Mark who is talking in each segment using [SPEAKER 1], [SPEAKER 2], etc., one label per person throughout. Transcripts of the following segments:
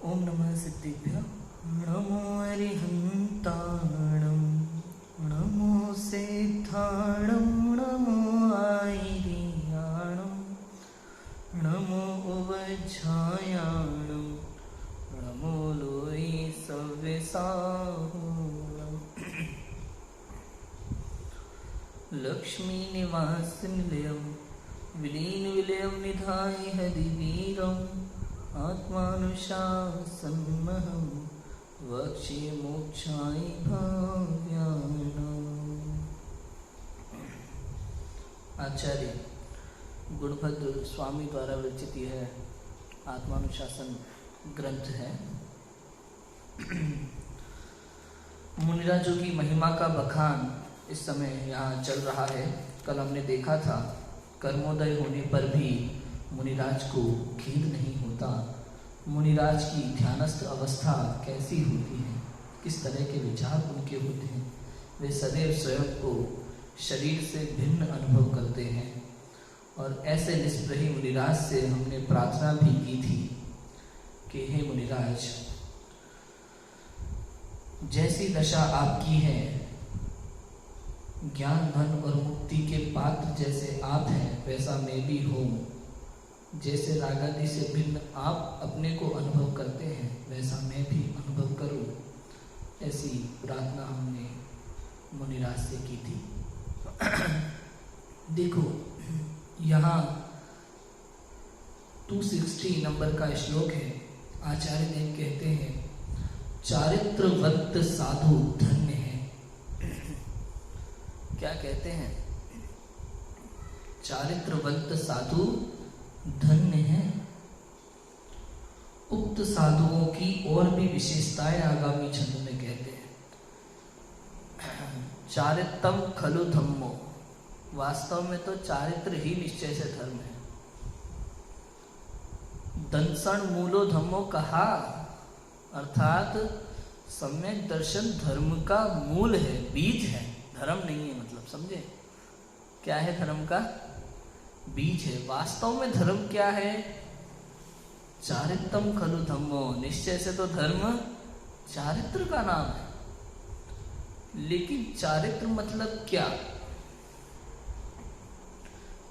[SPEAKER 1] ओम नमः सिद्धिभ्यो नमो अरिहन्ताणं नमो सिद्धाणं नमो आयर्याणं नमो उवज्झायाणं नमो लोये सव्यसाहूणम् लक्ष्मी निवास निलयं विलीन विलयं निधाय हरिवीरम् आत्मानुशासनमहं वक्ष्ये मोक्षाय भाव्यानाम्। आचार्य गुणभद्र स्वामी द्वारा विरचित यह आत्मानुशासन ग्रंथ है। मुनिराजों की महिमा का बखान इस समय यहाँ चल रहा है। कल हमने देखा था कर्मोदय होने पर भी मुनिराज को खेद नहीं होता। मुनिराज की ध्यानस्थ अवस्था कैसी होती है, किस तरह के विचार उनके होते हैं। वे सदैव स्वयं को शरीर से भिन्न अनुभव करते हैं। और ऐसे निष्प्रही मुनिराज से हमने प्रार्थना भी की थी कि हे मुनिराज, जैसी दशा आपकी है, ज्ञान धन और मुक्ति के पात्र जैसे आप हैं वैसा मैं भी हूँ। जैसे रागादि से भिन्न आप अपने को अनुभव करते हैं वैसा मैं भी अनुभव करूं, ऐसी प्रार्थना हमने मुनिराज से की थी। देखो यहाँ 260 नंबर का श्लोक है। आचार्य देव कहते हैं चारित्रवंत साधु धन्य है। क्या कहते हैं? चारित्रवंत साधु धन्य है। उक्त साधुओं की और भी विशेषताएं आगामी छंद में कहते हैं। चारित्रम खलु धम्मो, वास्तव में तो चारित्र ही निश्चय से धर्म है। दंसण मूलो धम्मो कहा, अर्थात सम्यक दर्शन धर्म का मूल है, बीज है, धर्म नहीं है। मतलब समझे क्या है? धर्म का बीज है। वास्तव में धर्म क्या है? चारित्रम खलु धम्मो, निश्चय से तो धर्म चारित्र का नाम है। लेकिन चारित्र मतलब क्या?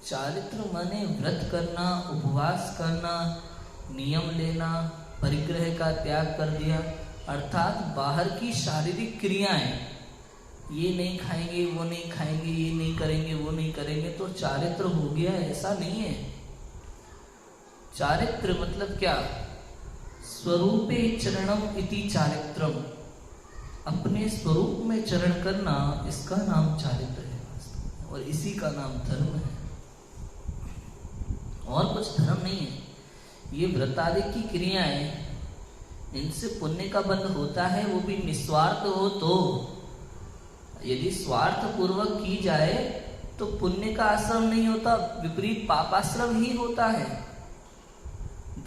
[SPEAKER 1] चारित्र माने व्रत करना, उपवास करना, नियम लेना, परिग्रह का त्याग कर दिया, अर्थात बाहर की शारीरिक क्रियाएं, ये नहीं खाएंगे, वो नहीं खाएंगे, ये नहीं करेंगे, वो नहीं करेंगे तो चारित्र हो गया, ऐसा नहीं है। चारित्र मतलब क्या? स्वरूपे चरणम इति चारित्रम, अपने स्वरूप में चरण करना, इसका नाम चारित्र है और इसी का नाम धर्म है। और कुछ धर्म नहीं है। ये व्रत आदि की क्रियाएं, इनसे पुण्य का बंध होता है, वो भी निस्वार्थ हो तो। यदि स्वार्थ पूर्वक की जाए तो पुण्य का आश्रम नहीं होता, विपरीत पापाश्रम ही होता है।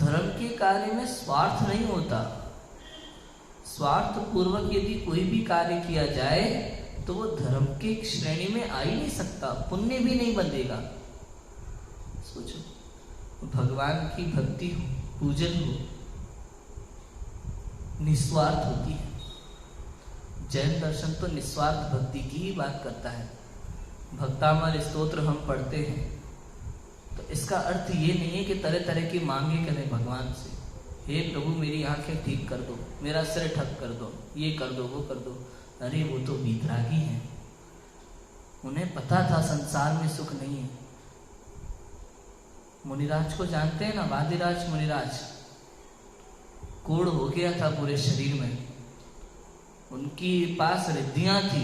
[SPEAKER 1] धर्म के कार्य में स्वार्थ नहीं होता। स्वार्थ पूर्वक यदि कोई भी कार्य किया जाए तो वो धर्म की श्रेणी में आ ही नहीं सकता, पुण्य भी नहीं बंधेगा। सोचो, भगवान की भक्ति हो, पूजन हो, निस्वार्थ होती है। जैन दर्शन तो निस्वार्थ भक्ति की ही बात करता है। भक्तामर स्तोत्र हम पढ़ते हैं तो इसका अर्थ ये नहीं है कि तरह तरह की मांगे करें भगवान से। हे प्रभु मेरी आंखें ठीक कर दो, मेरा सिर ठक कर दो, ये कर दो, वो कर दो। अरे वो तो वीतरागी हैं, उन्हें पता था संसार में सुख नहीं है। मुनिराज को जानते हैं ना, वादिराज मुनिराज, कोढ़ हो गया था पूरे शरीर में, उनकी पास रिद्धियां थी।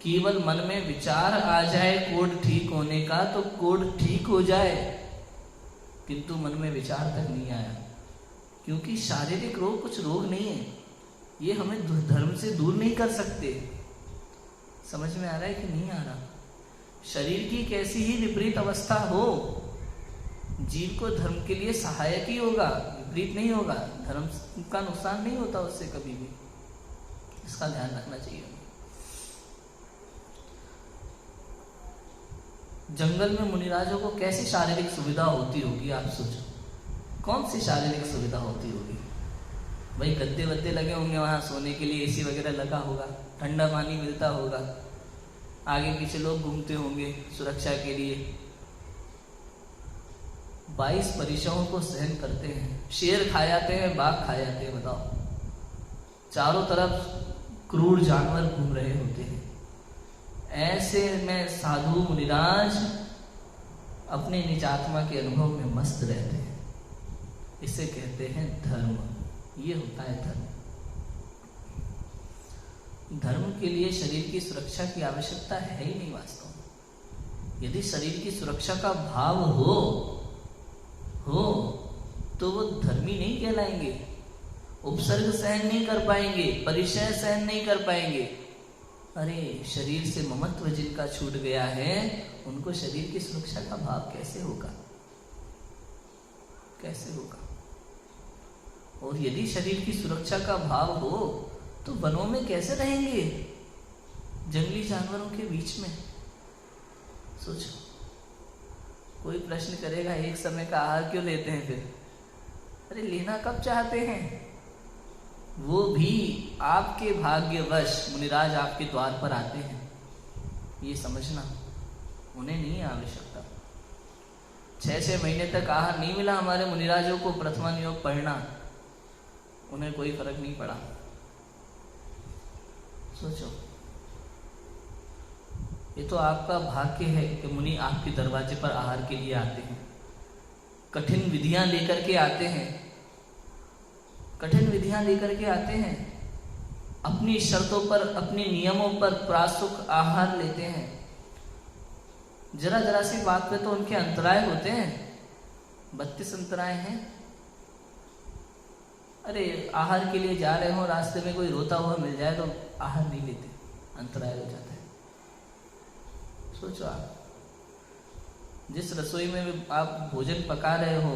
[SPEAKER 1] केवल मन में विचार आ जाए कोढ़ ठीक होने का तो कोढ़ ठीक हो जाए, किंतु मन में विचार तक नहीं आया। क्योंकि शारीरिक रोग कुछ रोग नहीं है, ये हमें धर्म से दूर नहीं कर सकते। समझ में आ रहा है कि नहीं आ रहा? शरीर की कैसी ही विपरीत अवस्था हो, जीव को धर्म के लिए सहायक ही होगा, विपरीत नहीं होगा। धर्म का नुकसान नहीं होता उससे कभी भी, इसका ध्यान रखना चाहिए। जंगल में मुनिराजों को कैसी शारीरिक सुविधा होती होगी, आप सोचो। कौन सी शारीरिक सुविधा होती होगी? भाई गद्दे वद्दे लगे होंगे वहाँ सोने के लिए, एसी वगैरह लगा होगा, ठंडा पानी मिलता होगा, आगे पीछे लोग घूमते होंगे सुरक्षा के लिए। 22 परीक्षाओं को सहन करते हैं। शेर खा जाते हैं, बाघ खा जाते हैं, बताओ। चारों तरफ क्रूर जानवर घूम रहे होते हैं। ऐसे में साधु मुनिराज अपने निजात्मा के अनुभव में मस्त रहते हैं। इसे कहते हैं धर्म। ये होता है धर्म। धर्म के लिए शरीर की सुरक्षा की आवश्यकता है ही नहीं वास्तव में। यदि शरीर की सुरक्षा का भाव हो तो वो धर्मी नहीं कहलाएंगे, उपसर्ग सहन नहीं कर पाएंगे, परिचय सहन नहीं कर पाएंगे। अरे शरीर से ममत्व जिनका छूट गया है उनको शरीर की सुरक्षा का भाव कैसे होगा, कैसे होगा। और यदि शरीर की सुरक्षा का भाव हो तो वनों में कैसे रहेंगे, जंगली जानवरों के बीच में। सोचो, कोई प्रश्न करेगा एक समय का आहार क्यों लेते हैं फिर? अरे लेना कब चाहते हैं? वो भी आपके भाग्यवश मुनिराज आपके द्वार पर आते हैं, ये समझना। उन्हें नहीं आवश्यकता। 6-6 महीने तक आहार नहीं मिला हमारे मुनिराजों को प्रथमा नियोग पढ़ना, उन्हें कोई फर्क नहीं पड़ा। सोचो, ये तो आपका भाग्य है कि मुनि आपके दरवाजे पर आहार के लिए आते हैं, कठिन विधियां लेकर के आते हैं, कठिन विधियां लेकर के आते हैं, अपनी शर्तों पर, अपने नियमों पर प्रासुक आहार लेते हैं। जरा जरा सी बात पे तो उनके अंतराय होते हैं, 32 अंतराय हैं। अरे आहार के लिए जा रहे हो, रास्ते में कोई रोता हुआ मिल जाए तो आहार नहीं लेते, अंतराय हो जाता है। सोचो, आप जिस रसोई में आप भोजन पका रहे हो,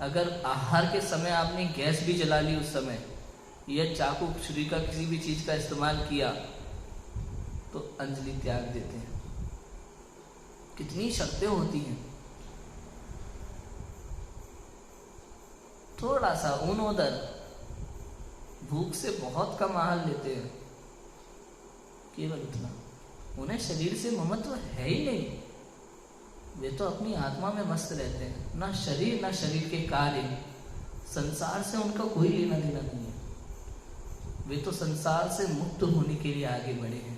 [SPEAKER 1] अगर आहार के समय आपने गैस भी जला ली उस समय, या चाकू छुरी का किसी भी चीज का इस्तेमाल किया, तो अंजलि त्याग देते हैं। कितनी शर्तें होती हैं। थोड़ा सा ऊनोदर, भूख से बहुत कम आहार लेते हैं, केवल इतना। उन्हें शरीर से ममत्व है ही नहीं, वे तो अपनी आत्मा में मस्त रहते हैं। ना शरीर ना शरीर के कार्य, संसार से उनका कोई लेना देना नहीं है। वे तो संसार से मुक्त होने के लिए आगे बढ़े हैं।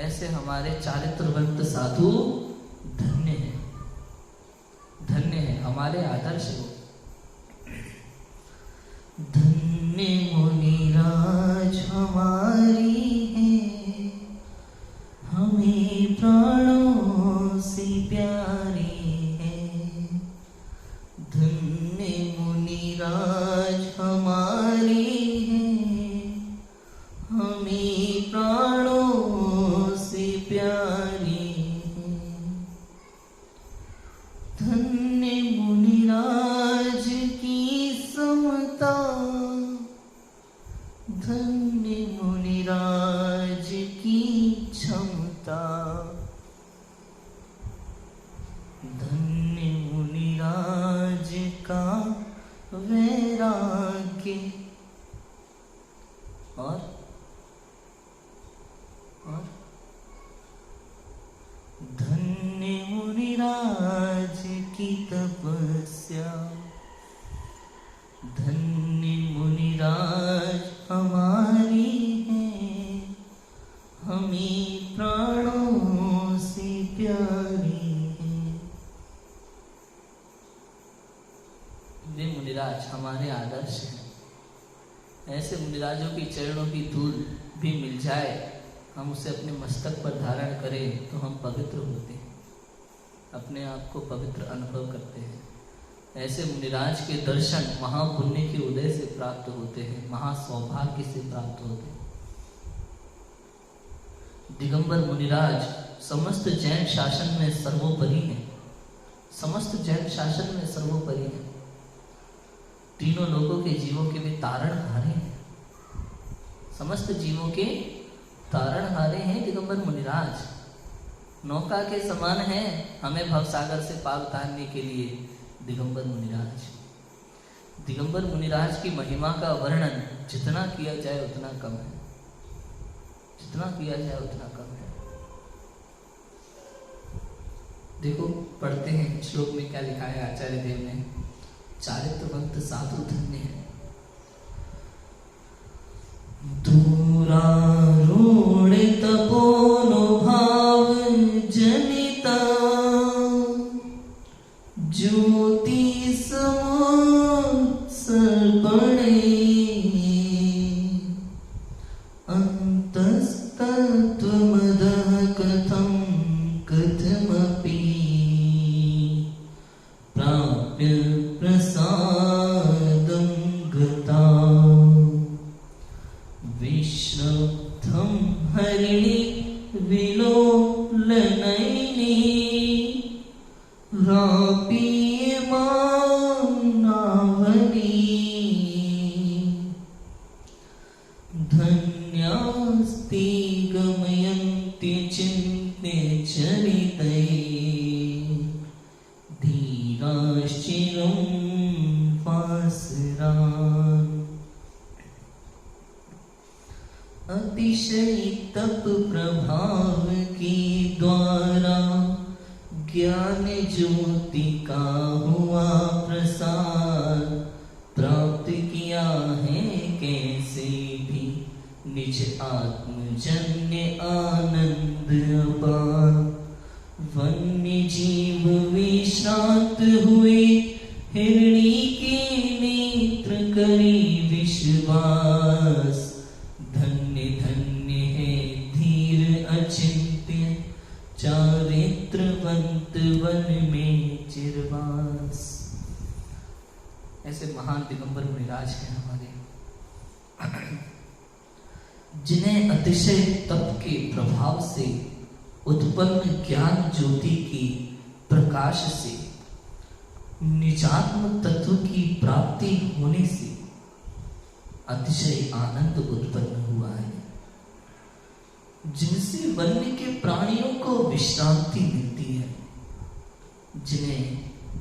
[SPEAKER 1] ऐसे हमारे चारित्रवंत साधु धन्य हैं, धन्य हैं, हमारे आदर्श हो। धन्य मुनिराज हमारी है, हमें प्राणों से प्यारे हैं। धन्य मुनिराज हमारी है, हमें प्राणों से प्यारे हैं। धन्य मुनिराज की समता, धन्य मुनिराज की क्षमता, धन्य मुनिराज का वैराग्य, और धन्य मुनिराज की तपस्या। धन्य मुनिराज हमारी है, हमें प्राणों से प्यारी है। वे मुनिराज हमारे आदर्श हैं। ऐसे मुनिराजों की चरणों की धूल भी मिल जाए, हम उसे अपने मस्तक पर धारण करें तो हम पवित्र होते हैं, अपने आप को पवित्र अनुभव करते हैं। ऐसे मुनिराज के दर्शन महापुण्य के उदय से प्राप्त होते हैं, महासौभाग्य से प्राप्त होते हैं। दिगंबर मुनिराज समस्त जैन शासन में सर्वोपरि हैं, समस्त जैन शासन में सर्वोपरि हैं। तीनों लोगों के जीवों के भी तारणहारे हैं, समस्त जीवों के तारणहारे हैं दिगंबर मुनिराज। नौका के समान हैं हमें भवसागर से पार उतारने के लिए दिगंबर मुनिराज। दिगंबर मुनिराज की महिमा का वर्णन जितना किया जाए उतना कम है, जितना किया जाए उतना कम है। देखो पढ़ते हैं श्लोक में क्या लिखा है आचार्य देव ने, चारित्रवंत साधु धन्य है। दूरारूढ़ तपोनुभाव जनिता ज्योति सर्पणे अंतस्तत्त्वमदः कथं कथमपि प्राप्य प्रसादं गता विश्रब्धं हरिणि विलोलनयने रापीयमानावनी धन्यास्ति गमयन्ति चिन्ते चरिते धीराश्चिरं वासरान्। अतिशय तप प्रभाव के द्वारा ज्ञान ज्योति का हुआ प्रसार प्राप्त किया है कैसे भी निज आत्मजन्य आनंद अपार। वन्य जीव विश्रांत हुए हिरणी के नेत्र करी विश्वास धन्य धन्य है धीर अचिंत्य चारित्रवंत वन में चिरवास। ऐसे महान दिगंबर मुनिराज हैं हमारे, जिन्हें अतिशय तप के प्रभाव से उत्पन्न ज्ञान ज्योति की प्रकाश से निजात्म तत्व की प्राप्ति होने से अतिशय आनंद उत्पन्न हुआ है, जिनसे वन्य के प्राणियों को विश्रांति मिलती है, जिन्हें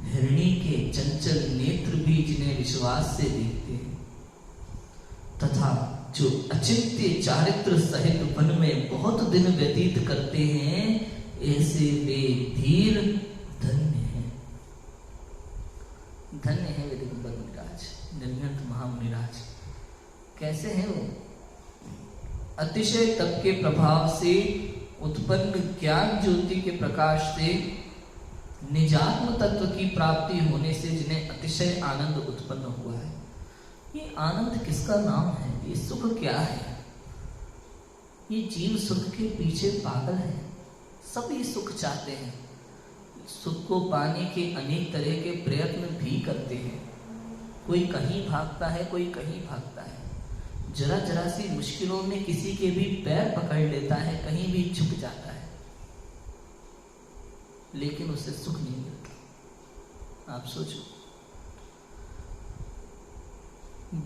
[SPEAKER 1] हिरणी के चंचल नेत्र भी जिन्हें विश्वास से देखते हैं, तथा जो अचिंत्य चारित्र सहित वन में बहुत दिन व्यतीत करते हैं, ऐसे वे धीर धन्य हैं। धन्य है वे दिगंबर मुनिराज, निर्घंट महामुनिराज। कैसे हैं वो? अतिशय तप के प्रभाव से उत्पन्न ज्ञान ज्योति के प्रकाश से निजात्म तत्व की प्राप्ति होने से जिन्हें अतिशय आनंद उत्पन्न हुआ है। ये आनंद किसका नाम है? ये सुख क्या है? ये जीव सुख के पीछे पागल है। सब ये सुख चाहते हैं, सुख को पाने के अनेक तरह के प्रयत्न भी करते हैं। कोई कहीं भागता है, कोई कहीं भागता है, जरा जरा सी मुश्किलों में किसी के भी पैर पकड़ लेता है, कहीं भी झुक जाता है, लेकिन उसे सुख नहीं मिलता। आप सोचो,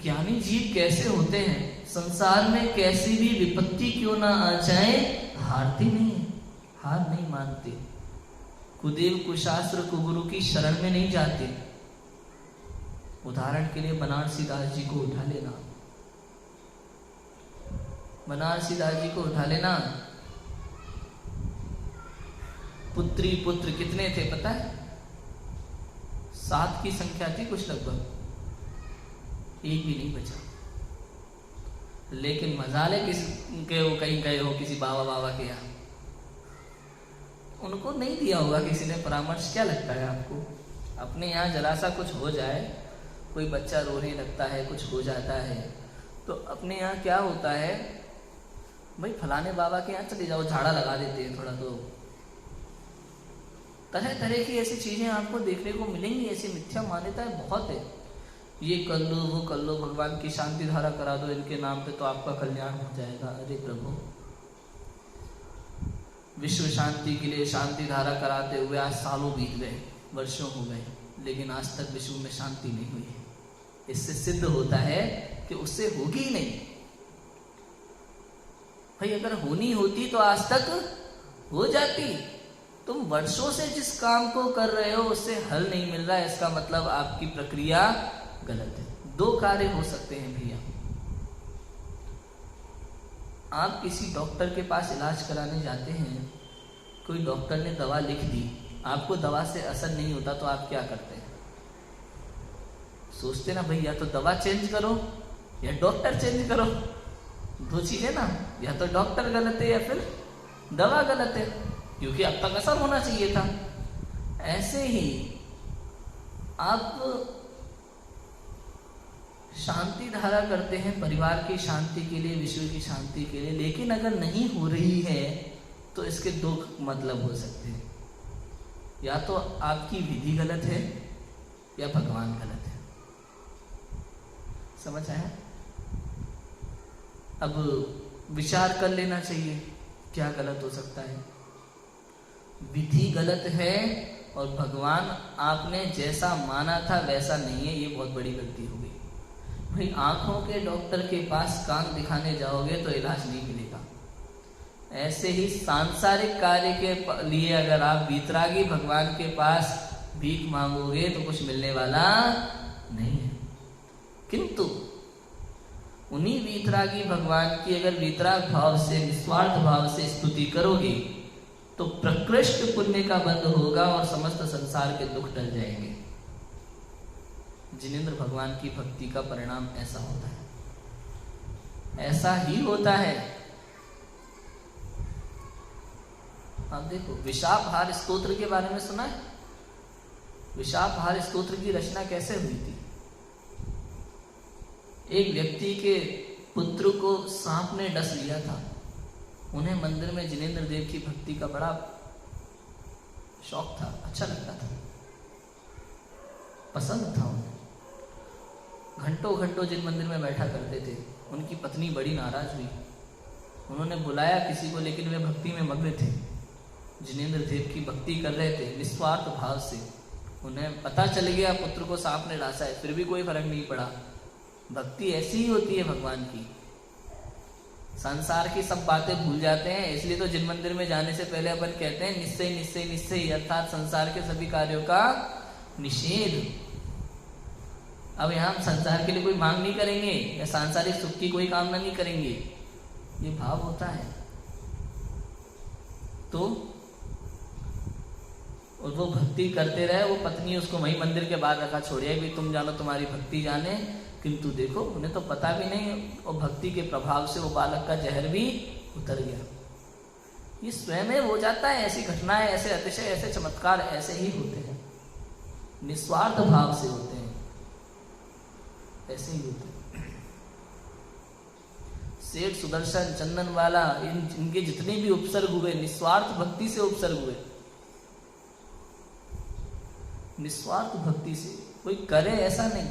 [SPEAKER 1] ज्ञानी जीव कैसे होते हैं? संसार में कैसी भी विपत्ति क्यों ना आ जाए, हारते नहीं, हार नहीं मानते। कुदेव कुशास्त्र कुगुरु की शरण में नहीं जाते। उदाहरण के लिए बनारसी दास जी को उठा लेना, बनारसी दास जी को उठा लेना। पुत्री पुत्र कितने थे पता है? 7 की संख्या थी कुछ लगभग, एक भी नहीं बचा। लेकिन मजाले किसके वो कहीं गए हो किसी बाबा के यहाँ, उनको नहीं दिया होगा किसी ने परामर्श। क्या लगता है आपको? अपने यहाँ जरा सा कुछ हो जाए, कोई बच्चा रोने लगता है, कुछ हो जाता है, तो अपने यहाँ क्या होता है, भाई फलाने बाबा के यहाँ चले जाओ, झाड़ा लगा देते हैं थोड़ा। तो तरह तरह की ऐसी चीजें आपको देखने को मिलेंगी, ऐसी मिथ्या मान्यताएं बहुत है। ये कर लो, वो कर लो, भगवान की शांति धारा करा दो इनके नाम पे तो आपका कल्याण हो जाएगा। अरे प्रभु, विश्व शांति के लिए शांति धारा कराते हुए आज सालों बीत गए, वर्षों हो गए, लेकिन आज तक विश्व में शांति नहीं हुई है। इससे सिद्ध होता है कि उससे होगी ही नहीं। भाई अगर होनी होती तो आज तक हो जाती। तुम वर्षों से जिस काम को कर रहे हो उससे हल नहीं मिल रहा है, इसका मतलब आपकी प्रक्रिया गलत है। दो कार्य हो सकते हैं भैया। आप किसी डॉक्टर के पास इलाज कराने जाते हैं, कोई डॉक्टर ने दवा लिख दी, आपको दवा से असर नहीं होता तो आप क्या करते हैं? सोचते ना भाई या तो दवा चेंज करो या डॉक्टर चेंज करो, दो चीजें ना, या तो डॉक्टर गलत है या फिर दवा गलत है, क्योंकि अब तक असर होना चाहिए था। ऐसे ही आप शांति धारा करते हैं परिवार की शांति के लिए, विश्व की शांति के लिए, लेकिन अगर नहीं हो रही है तो इसके दो मतलब हो सकते हैं, या तो आपकी विधि गलत है या भगवान गलत है। समझ आया? अब विचार कर लेना चाहिए क्या गलत हो सकता है। विधि गलत है और भगवान आपने जैसा माना था वैसा नहीं है, ये बहुत बड़ी गलती हो गई। भाई आंखों के डॉक्टर के पास कान दिखाने जाओगे तो इलाज नहीं मिलेगा। ऐसे ही सांसारिक कार्य के लिए अगर आप वीतरागी भगवान के पास भीख मांगोगे तो कुछ मिलने वाला नहीं है। किंतु उन्हीं वीतरागी भगवान की अगर वीतराग भाव से, निस्वार्थ भाव से स्तुति करोगे तो प्रकृष्ट पुण्य का बंध होगा और समस्त संसार के दुख टल जाएंगे। जिनेंद्र भगवान की भक्ति का परिणाम ऐसा होता है, ऐसा ही होता है। आप देखो विशापहार स्तोत्र के बारे में सुना है? विशापहार स्तोत्र की रचना कैसे हुई थी? एक व्यक्ति के पुत्र को सांप ने डस लिया था। उन्हें मंदिर में जिनेंद्र देव की भक्ति का बड़ा शौक था, अच्छा लगता था, पसंद था उन्हें। घंटों घंटों जिन मंदिर में बैठा करते थे। उनकी पत्नी बड़ी नाराज हुई, उन्होंने बुलाया किसी को, लेकिन वे भक्ति में मग्न थे, जिनेंद्र देव की भक्ति कर रहे थे निस्वार्थ भाव से। उन्हें पता चल गया पुत्र को सांप ने डांसा है, फिर भी कोई फर्क नहीं पड़ा। भक्ति ऐसी ही होती है भगवान की, संसार की सब बातें भूल जाते हैं। इसलिए तो जिन मंदिर में जाने से पहले अपन कहते हैं निश्चय निश्चय निश्चय, अर्थात संसार के सभी कार्यों का निषेध। अब यहाँ हम संसार के लिए कोई मांग नहीं करेंगे या सांसारिक सुख की कोई कामना नहीं करेंगे, ये भाव होता है। तो और वो भक्ति करते रहे। वो पत्नी उसको वही मंदिर के बाहर रखा, छोड़िए भी तुम जानो, तुम्हारी भक्ति जाने। किंतु देखो उन्हें तो पता भी नहीं, और भक्ति के प्रभाव से वो बालक का जहर भी उतर गया। ये स्वयं हो जाता है। ऐसी घटनाएं, ऐसे अतिशय, ऐसे चमत्कार ऐसे ही होते हैं, निस्वार्थ भाव से होते हैं, ऐसे ही होते हैं। सेठ सुदर्शन, चंदन वाला, इनके जितने भी उपसर्ग हुए निस्वार्थ भक्ति से उपसर्ग हुए, निस्वार्थ भक्ति से। कोई करे ऐसा नहीं,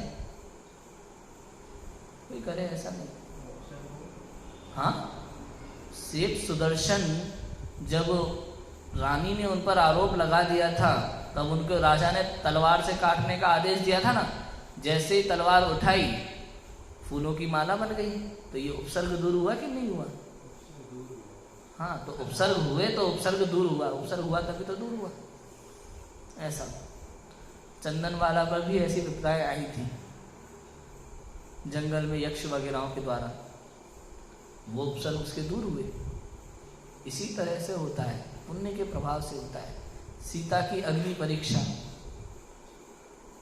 [SPEAKER 1] कोई करे ऐसा नहीं। हाँ, सेठ सुदर्शन जब रानी ने उन पर आरोप लगा दिया था, तब उनको राजा ने तलवार से काटने का आदेश दिया था ना। जैसे ही तलवार उठाई फूलों की माला बन गई। तो ये उपसर्ग दूर हुआ कि नहीं हुआ? हाँ, तो उपसर्ग हुए तो उपसर्ग दूर हुआ, उपसर्ग हुआ तभी तो दूर हुआ। ऐसा चंदन वाला पर भी ऐसी विपदाएं आई थी जंगल में यक्ष वगैरह के द्वारा, वो उपसर्ग उसके दूर हुए। इसी तरह से होता है, पुण्य के प्रभाव से होता है। सीता की अग्नि परीक्षा,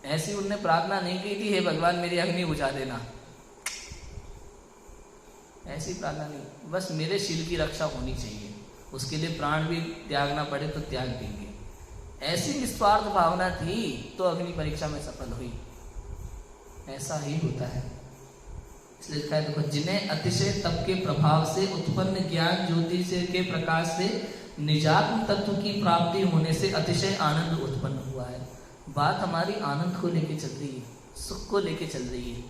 [SPEAKER 1] ऐसी उनने प्रार्थना नहीं की थी हे भगवान मेरी अग्नि बुझा देना, ऐसी प्रार्थना नहीं, बस मेरे शील की रक्षा होनी चाहिए, उसके लिए प्राण भी त्यागना पड़े तो त्याग देंगे। ऐसी निस्वार्थ भावना थी तो अग्नि परीक्षा में सफल हुई। ऐसा ही होता है। इसलिए लिखा है, देखो, जिन्हें अतिशय तप के प्रभाव से उत्पन्न ज्ञान ज्योति से के प्रकाश से निजात्म तत्व की प्राप्ति होने से अतिशय आनंद उत्पन्न हुआ है। बात हमारी आनंद को लेके चल रही है, सुख को लेके चल रही है,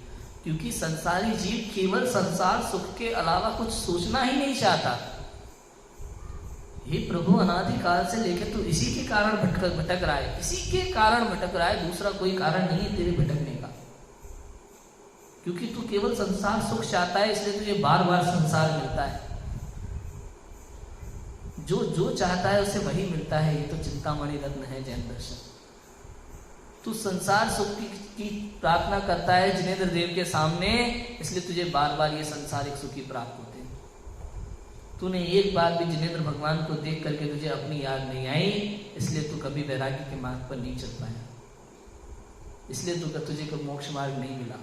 [SPEAKER 1] क्योंकि संसारी जीव केवल संसार सुख के अलावा कुछ सोचना ही नहीं चाहता। हे प्रभु, अनादिकाल से लेकर तो इसी के कारण भटक रहा है, इसी के कारण भटक रहा है, दूसरा कोई कारण नहीं है तेरे भटकने का। क्योंकि तू केवल संसार सुख चाहता है, इसलिए तुझे बार बार संसार मिलता है। जो जो चाहता है उसे वही मिलता है। ये तो चिंतामणि रत्न है जैन दर्शन। तू संसार सुख की प्रार्थना करता है जिनेंद्र देव के सामने, इसलिए तुझे बार बार ये संसारिक सुख ही प्राप्त होते हैं। तूने एक बार भी जिनेंद्र भगवान को देख करके तुझे अपनी याद नहीं आई, इसलिए तू कभी वैराग्य के मार्ग पर नहीं चल पाया, इसलिए तुझे कोई मोक्ष मार्ग नहीं मिला,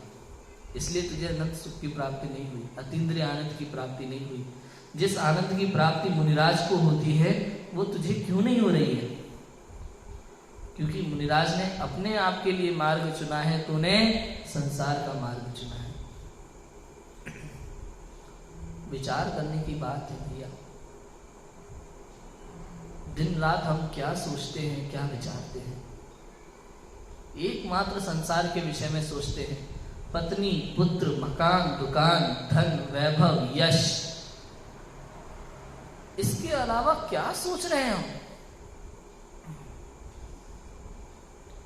[SPEAKER 1] इसलिए तुझे अनंत सुख की प्राप्ति नहीं हुई, अतीन्द्रिय आनंद की प्राप्ति नहीं हुई। जिस आनंद की प्राप्ति मुनिराज को होती है वो तुझे क्यों नहीं हो रही है? क्योंकि मुनिराज ने अपने आप के लिए मार्ग चुना है, तूने संसार का मार्ग चुना है। विचार करने की बात है भैया। दिन रात हम क्या सोचते हैं, क्या विचारते हैं? एकमात्र संसार के विषय में सोचते हैं, पत्नी, पुत्र, मकान, दुकान, धन, वैभव, यश। इसके अलावा क्या सोच रहे हैं हम?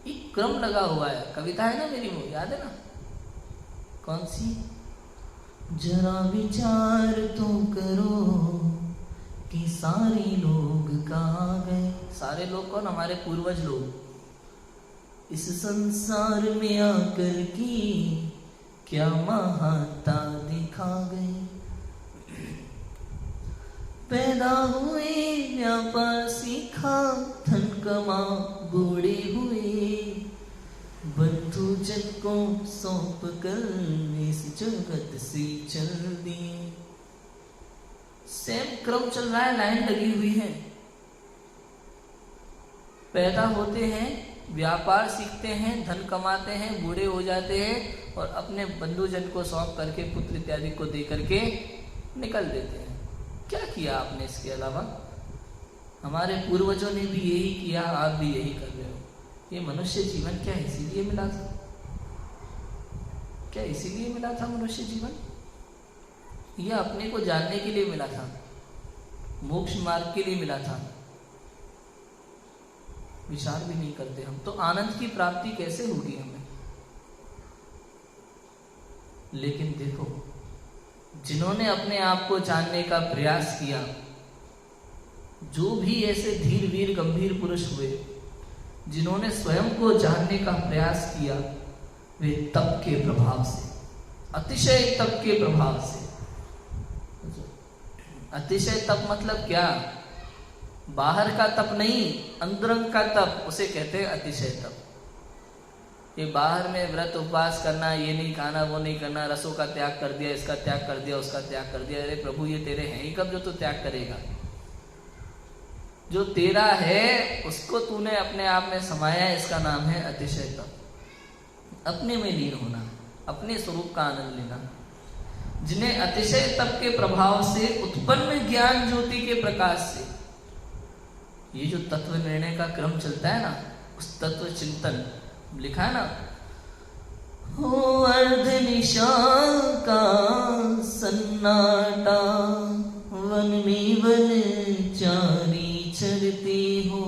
[SPEAKER 1] एक क्रम लगा हुआ है, कविता है ना मेरी, वो याद है ना? कौन सी? जरा विचार तो करो कि सारे लोग कहाँ गए। सारे लोग कौन? हमारे पूर्वज लोग। इस संसार में आकर की क्या महानता दिखा गए। पैदा हुए, व्यापार सीखा, धन कमा बूढ़े हुए, बंधु जन को सौंप कर इस जगत से चल दिए। सेम क्रम चल रहा है, लाइन लगी हुई है। पैदा होते हैं, व्यापार सीखते हैं, धन कमाते हैं, बूढ़े हो जाते हैं और अपने बंधुजन को सौंप करके, पुत्र इत्यादि को दे करके निकल देते हैं। क्या किया आपने इसके अलावा? हमारे पूर्वजों ने भी यही किया, आप भी यही कर रहे हो। ये मनुष्य जीवन क्या इसीलिए मिला था? क्या इसीलिए मिला था मनुष्य जीवन? यह अपने को जानने के लिए मिला था, मोक्ष मार्ग के लिए मिला था। विचार भी नहीं करते हम तो आनंद की प्राप्ति कैसे होगी हमें? लेकिन देखो, जिन्होंने अपने आप को जानने का प्रयास किया, जो भी ऐसे धीर वीर गंभीर पुरुष हुए जिन्होंने स्वयं को जानने का प्रयास किया, वे तप के प्रभाव से, अतिशय तप के प्रभाव से, अतिशय तप मतलब क्या? बाहर का तप नहीं, अंदरंग का तप, उसे कहते हैं अतिशय तप। ये बाहर में व्रत उपवास करना, ये नहीं खाना, वो नहीं करना, रसों का त्याग कर दिया, इसका त्याग कर दिया, उसका त्याग कर दिया। अरे प्रभु, ये तेरे हैं ही कब जो तू त्याग करेगा? जो तेरा है उसको तूने अपने आप में समाया, इसका नाम है अतिशय तप। अपने में लीन होना, अपने स्वरूप का आनंद लेना। जिन्हें अतिशय तप के प्रभाव से उत्पन्न ज्ञान ज्योति के प्रकाश से, ये जो तत्व निर्णय का क्रम चलता है ना, उस तत्व चिंतन लिखा है ना, हो अर्ध निशा का सन्नाटा, वन में वन चारी चरते हो,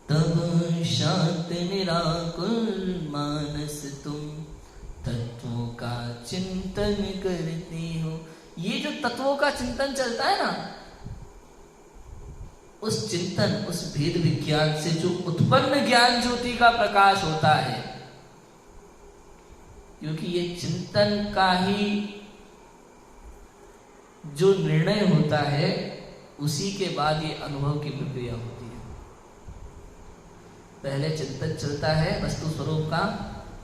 [SPEAKER 1] तब शांत निराकुल मानस तुम तत्वों का चिंतन करते हो। ये जो तत्वों का चिंतन चलता है ना, उस चिंतन, उस भेद विज्ञान से जो उत्पन्न ज्ञान ज्योति का प्रकाश होता है, क्योंकि ये चिंतन का ही जो निर्णय होता है, उसी के बाद ये अनुभव की प्रक्रिया होती है। पहले चिंतन चलता है, वस्तु स्वरूप का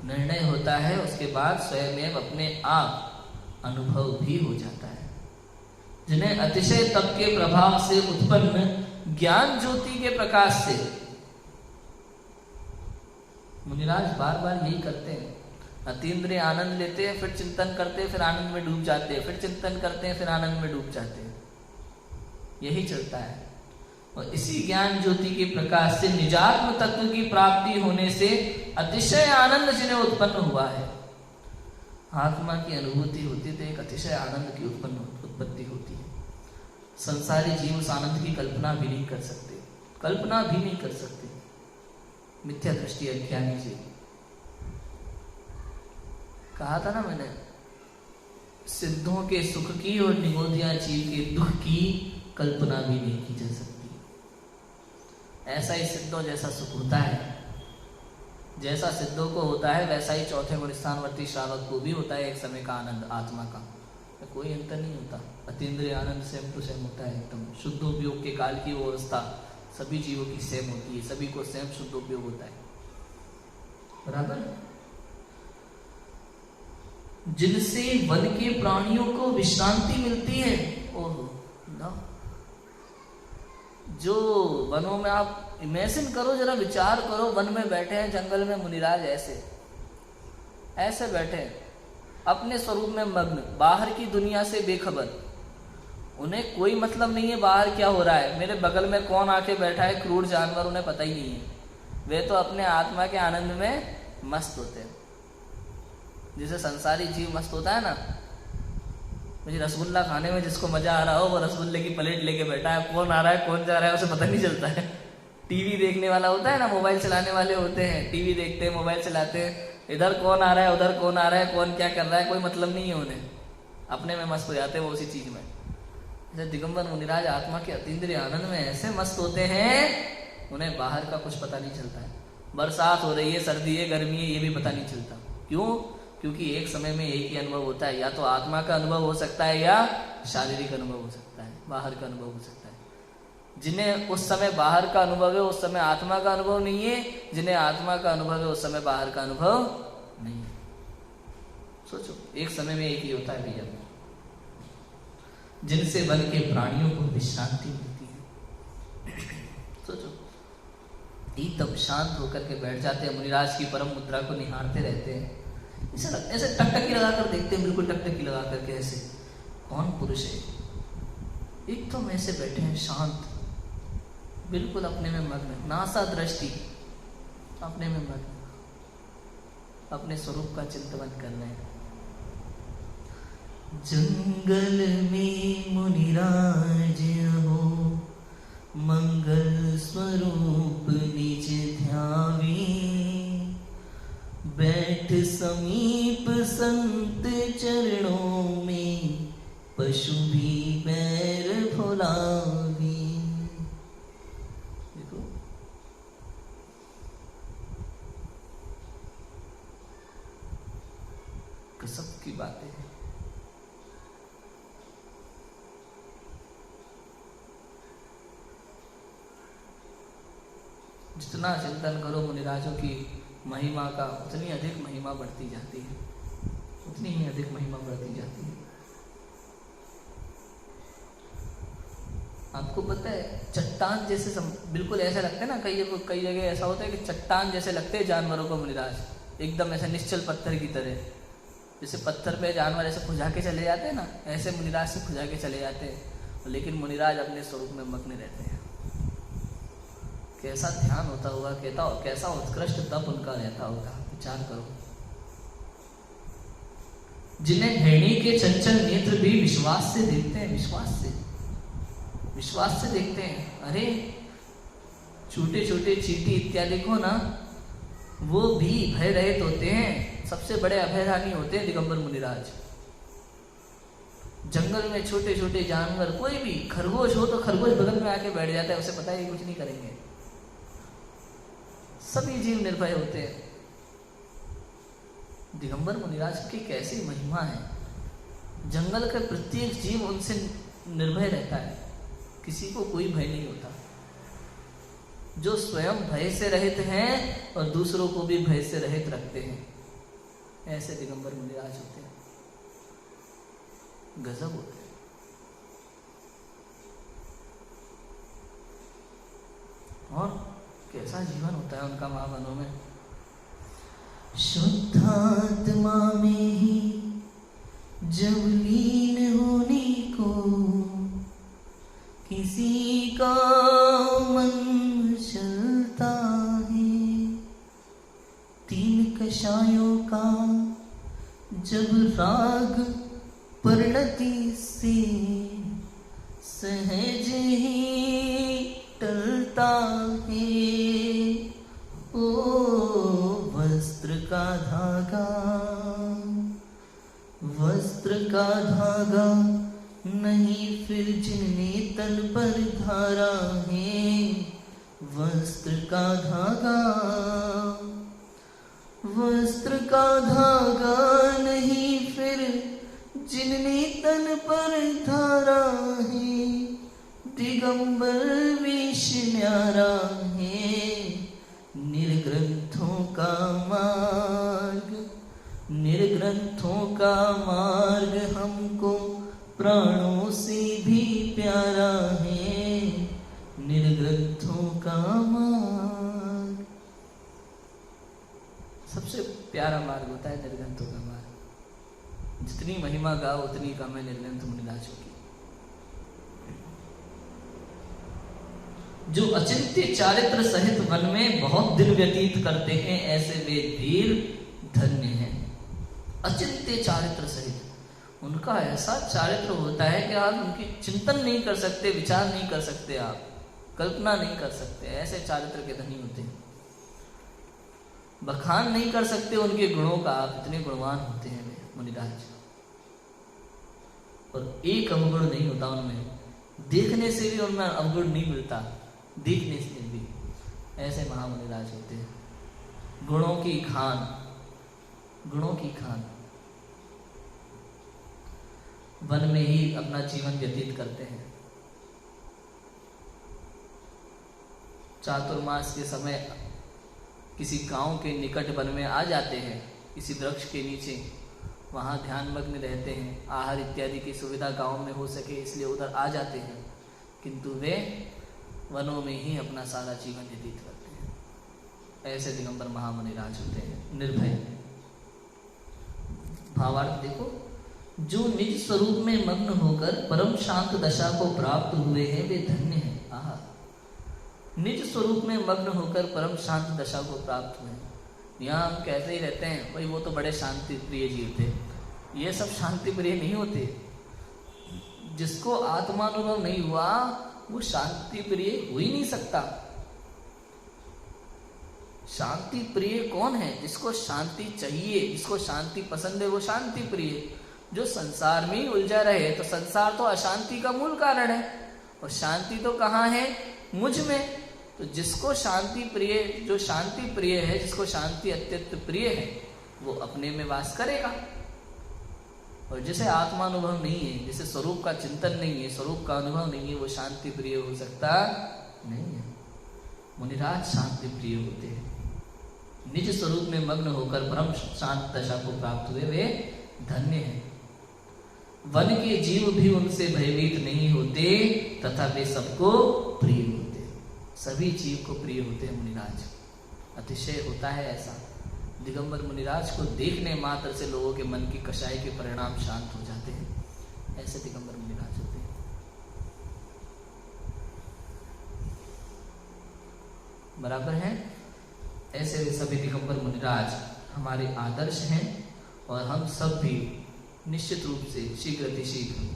[SPEAKER 1] निर्णय होता है, उसके बाद स्वयं अपने आप अनुभव भी हो जाता है। जिन्हें अतिशय तप के प्रभाव से उत्पन्न ज्ञान ज्योति के प्रकाश से, मुनिराज बार बार यही करते हैं, अतीन्द्रिय आनंद लेते हैं, फिर चिंतन करते हैं, फिर आनंद में डूब जाते हैं, फिर चिंतन करते हैं, फिर आनंद में डूब जाते हैं। यही चलता है। और इसी ज्ञान ज्योति के प्रकाश से निजात्म तत्व की प्राप्ति होने से अतिशय आनंद जिन्हें उत्पन्न हुआ है, आत्मा की अनुभूति होती तो एक अतिशय आनंद की उत्पत्ति होती है। संसारी जीव उस आनंद की कल्पना भी नहीं कर सकते, कल्पना भी नहीं कर सकते, मिथ्या दृष्टि अज्ञानी से। कहा था ना मैंने, सिद्धों के सुख की और निगोदिया जीव के दुख की कल्पना भी नहीं की जा सकती। ऐसा ही सिद्धों जैसा सुख होता है जैसा सिद्धों को होता है वैसा ही चौथे गुण स्थानवर्ती श्रावक को भी होता है एक समय का आनंद आत्मा का, कोई अंतर नहीं होता। अतीन्द्रिय आनंद सेम टू सेम होता है एकदम। शुद्धोपयोग के काल की वो अवस्था सभी जीवों की सेम होती है, सभी को सेम शुद्धोपयोग होता है, बराबर। जिनसे वन के प्राणियों को विश्रांति मिलती है, ओहो ना, जो वनों में आप इमेजिन करो, जरा विचार करो, वन में बैठे हैं जंगल में मुनिराज, ऐसे बैठे हैं अपने स्वरूप में मग्न, बाहर की दुनिया से बेखबर, उन्हें कोई मतलब नहीं है बाहर क्या हो रहा है, मेरे बगल में कौन आके बैठा है क्रूर जानवर, उन्हें पता ही नहीं है। वे तो अपने आत्मा के आनंद में मस्त होते हैं, जैसे संसारी जीव मस्त होता है ना। मुझे रसगुल्ला खाने में जिसको मजा आ रहा हो वो रसगुल्ले की प्लेट लेके बैठा है, कौन आ रहा है कौन जा रहा है उसे पता नहीं चलता है। टीवी देखने वाला होता है ना, मोबाइल चलाने वाले होते हैं, टीवी देखते हैं, मोबाइल चलाते हैं, इधर कौन आ रहा है उधर कौन आ रहा है, कौन क्या कर रहा है, कोई मतलब नहीं है उन्हें, अपने में मस्त हो जाते हैं वो उसी चीज में। जैसे दिगंबर मुनिराज आत्मा के अतीन्द्रिय आनंद में ऐसे मस्त होते हैं, उन्हें बाहर का कुछ पता नहीं चलता है। बरसात हो रही है, सर्दी है, गर्मी है, ये भी पता नहीं चलता। क्यों? क्योंकि एक समय में एक ही अनुभव होता है, या तो आत्मा का अनुभव हो सकता है या शारीरिक अनुभव हो सकता है, बाहर का अनुभव हो सकता है। जिन्हें उस समय बाहर का अनुभव है उस समय आत्मा का अनुभव नहीं है, जिन्हें आत्मा का अनुभव है उस समय बाहर का अनुभव नहीं है। सोचो, एक समय में एक ही होता है भैया। जिनसे वन के प्राणियों को विश्रांति मिलती है। सोचो, एकदम शांत होकर के बैठ जाते हैं, मुनिराज की परम मुद्रा को निहारते रहते हैं, ऐसे टकटकी लगाकर देखते हैं, बिल्कुल टकटकी लगा करके ऐसे, कौन पुरुष है, एकदम ऐसे बैठे हैं शांत, बिल्कुल अपने में मग्न, नासा दृष्टि, अपने में मग्न, अपने स्वरूप का चिंतन कर रहे हैं। जंगल में मुनिराज हो, मंगल स्वरूप निज ध्यावे, बैठ समीप संत चरणों में, पशु भी पैर फुलावे। देखो, कसब की बातें हैं। जितना चिंतन करो मुनिराजों की महिमा का, उतनी अधिक महिमा बढ़ती जाती है, उतनी ही अधिक महिमा बढ़ती जाती है। आपको पता है, चट्टान जैसे बिल्कुल ऐसे लगते हैं ना, कई जगह ऐसा होता है कि चट्टान जैसे लगते हैं जानवरों को मुनिराज, एकदम ऐसे निश्चल पत्थर की तरह। जैसे पत्थर पे जानवर ऐसे खुजा के चले जाते हैं ना, ऐसे मुनिराज से खुजा के चले जाते हैं, लेकिन मुनिराज अपने स्वरूप में मग्न रहते हैं। कैसा ध्यान होता होगा, कैसा उत्कृष्ट तप उनका रहता होगा, विचार करो। जिन्हें हिरणी के चंचल नेत्र भी विश्वास से देखते हैं, विश्वास से देखते हैं। अरे छोटे छोटे चींटी इत्यादि को ना, वो भी भय रहित होते हैं, सबसे बड़े अभयदानी होते हैं दिगंबर मुनिराज। जंगल में छोटे छोटे जानवर, कोई भी खरगोश हो तो खरगोश बगल में आके बैठ जाता है, उसे पता है कुछ नहीं करेंगे। सभी जीव निर्भय होते हैं। दिगंबर मुनिराज की कैसी महिमा है, जंगल का प्रत्येक जीव उनसे निर्भय रहता है, किसी को कोई भय नहीं होता। जो स्वयं भय से रहित हैं और दूसरों को भी भय से रहित रखते हैं, ऐसे दिगंबर मुनिराज होते हैं, गजब होते हैं। और कैसा जीवन होता है उनका महावनों में। शुद्धात्मा में ही जब लीन होने को, किसी का मन चलता है, तीन कषायों का जब राग परिणति से सहज ही टलता है। ओ वस्त्र का धागा नहीं फिर जिनने तन पर धारा है, वस्त्र का धागा वस्त्र का धागा नहीं फिर जिनने तन पर धारा है, दिगंबर वेश न्यारा है, निर्ग्रंथों का मार्ग, निर्ग्रंथों का मार्ग हमको प्राणों से भी प्यारा है, निर्ग्रंथों का मार्ग। सबसे प्यारा मार्ग होता है निर्ग्रंथों का मार्ग। जितनी महिमा गाओ उतनी कम है निर्ग्रंथ मुनिराजों की। जो अचिंत्य चारित्र सहित वन में बहुत दिन व्यतीत करते हैं, ऐसे वे वीर धन्य हैं। अचिंत्य चारित्र सहित, उनका ऐसा चारित्र होता है कि आप उनकी चिंतन नहीं कर सकते, विचार नहीं कर सकते, आप कल्पना नहीं कर सकते, ऐसे चारित्र के धनी होते हैं। बखान नहीं कर सकते उनके गुणों का, आप इतने गुणवान होते हैं वे मुनिराज। और एक अवगुण नहीं होता उनमें, देखने से भी उनमें अवगुण नहीं मिलता, देखने से भी ऐसे महामुनिराज होते हैं। गुणों की खान, गुणों की खान, वन में ही अपना जीवन व्यतीत करते हैं। चातुर्मास के समय किसी गांव के निकट वन में आ जाते हैं, किसी वृक्ष के नीचे, वहां ध्यान मग्न रहते हैं। आहार इत्यादि की सुविधा गांव में हो सके इसलिए उधर आ जाते हैं, किंतु वे वनों में ही अपना सारा जीवन व्यतीत करते हैं। ऐसे दिगंबर महामुनिराज होते हैं, निर्भय। भावार्थ देखो, जो निज स्वरूप में मग्न होकर परम शांत दशा को प्राप्त हुए हैं वे धन्य हैं। आहा, निज स्वरूप में मग्न होकर परम शांत दशा को प्राप्त हुए हैं। यहाँ हम कहते ही रहते हैं भाई वो तो बड़े शांति प्रिय जीव थे, ये सब शांति प्रिय नहीं होते। जिसको आत्मानुभव नहीं हुआ वो शांति प्रिय हो ही नहीं सकता। शांति प्रिय कौन है? जिसको शांति चाहिए, जिसको शांति पसंद है वो शांति प्रिय। जो संसार में उलझा रहे, तो संसार तो अशांति का मूल कारण है, और शांति तो कहाँ है? मुझ में। तो जिसको शांति प्रिय, जो शांति प्रिय है, जिसको शांति अत्यंत प्रिय है, वो अपने में वास करेगा। और जिसे आत्मानुभव नहीं है, जिसे स्वरूप का चिंतन नहीं है, स्वरूप का अनुभव नहीं है, वो शांति प्रिय हो सकता नहीं है। मुनिराज शांति प्रिय होते हैं, निज स्वरूप में मग्न होकर परम शांत दशा को प्राप्त हुए वे धन्य हैं। वन के जीव भी उनसे भयभीत नहीं होते तथा वे सबको प्रिय होते। सभी जीव को प्रिय होते हैं मुनिराज। अतिशय होता है ऐसा। दिगंबर मुनिराज को देखने मात्र से लोगों के मन की कषाय के परिणाम शांत हो जाते हैं। ऐसे दिगंबर मुनिराज होते हैं। बराबर है? ऐसे वे सभी दिगंबर मुनिराज हमारे आदर्श हैं, और हम सब भी निश्चित रूप से शीघ्र अतिशीघ्र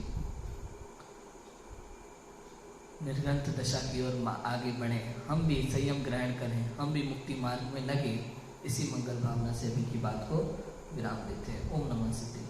[SPEAKER 1] निर्ग्रंथ दशा की ओर आगे बढ़े। हम भी संयम ग्रहण करें, हम भी मुक्ति मार्ग में लगे। इसी मंगल भावना से अभी की बात को विराम देते हैं। ओम नमः सिद्धि।